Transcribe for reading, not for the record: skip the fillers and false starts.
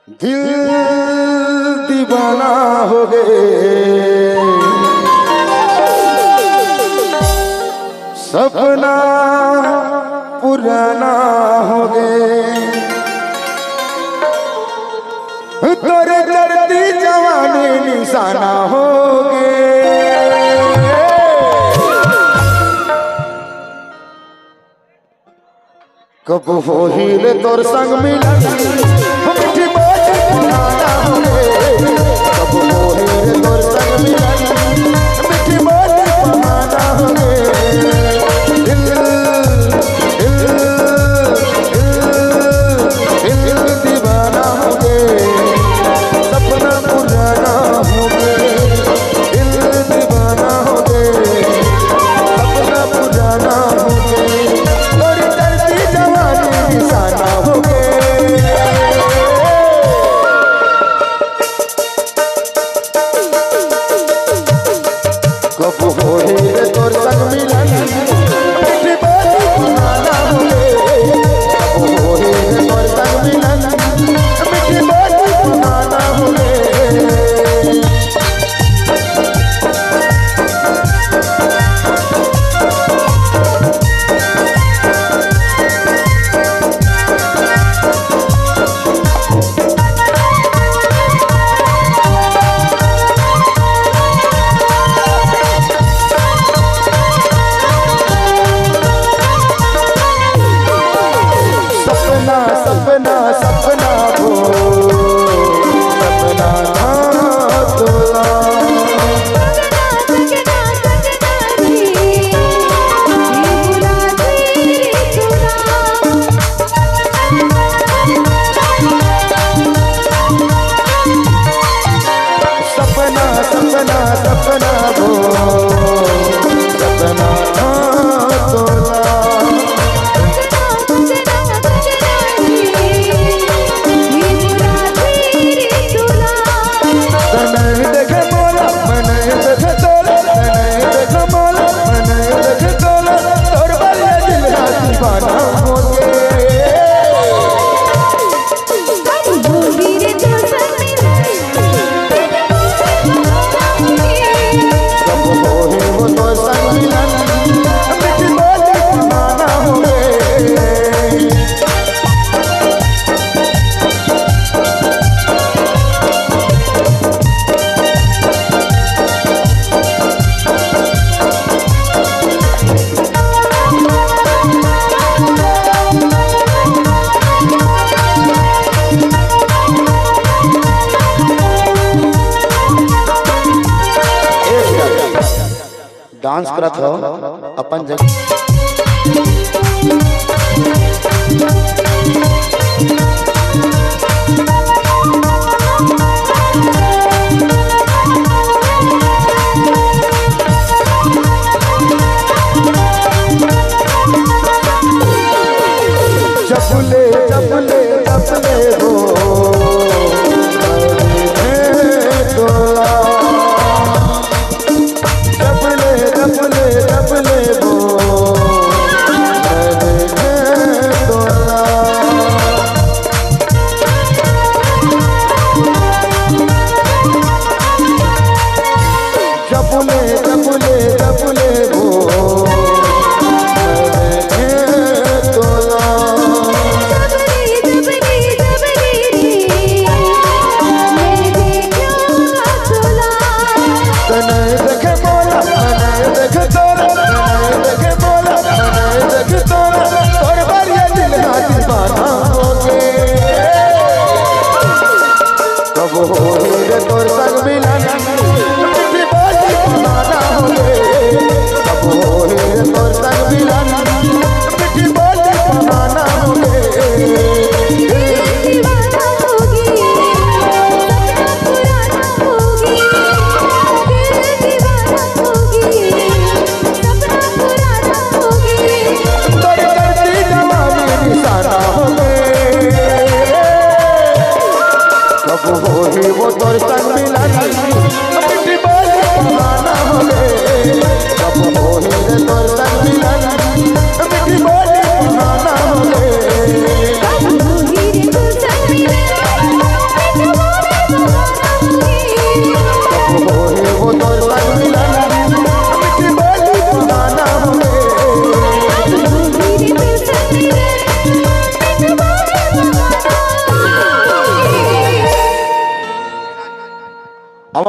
दिल दीवाना हो गए, सपना पुराना हो गए, तोरे चढ़ती जवानी निशाना हो गए। कब हो हीरे तोर संग मिलन, मिठी बात पुराना हो गए। कब हो हीरे तोर संग मिलन, मिठी बात पुराना हो गए। दिल दिल दिल दिल दीवाना हो गए, सपना पुराना हो गए। दिल दीवाना हो गए, सपना पुराना हो गए, तोरी चढ़ती जवानी निशाना हो गए। कब हो हीरे तोर संग मिलन, मिठी बात पुराना हो गए। कब हो हीरे तोर संग मिलन, मिठी बात पुराना हो गए। सपना सपना सपना हो, सपना था तोला। सपना सपना सपना हो, सपना था तोला। तनय देखे मोला, मनय देखे तोला, तनय देखे मोला, मनय देखे तोला, तोर बलिया दिल ना दीवाना हो गए। कब हो हीरे तोर संग मिलन, मिठी बात पुराना हो गए। डांस करत हो अपन जगह। चपले चपले चपले हो, तोला। चपले चपले चपले हो, तोला। चपले चपले चपले हो, तोला। तनय देखे मोला, मनय देखे तोला, तनय देखे मोला, मनय देखे तोला, तोर बलिया दिल ना दीवाना हो गए। कब हो हीरे तोर संग मिलन, मिठी बात पुराना हो गए। कब हो हीरे तोर संग मिलन, मिठी बात पुराना हो गए। कब हो ही वो तोर संग मिलन, मिठी बात पुराना हो गए। कब हो ही तोर संग मिलन, मिठी बात पुराना हो गए। हम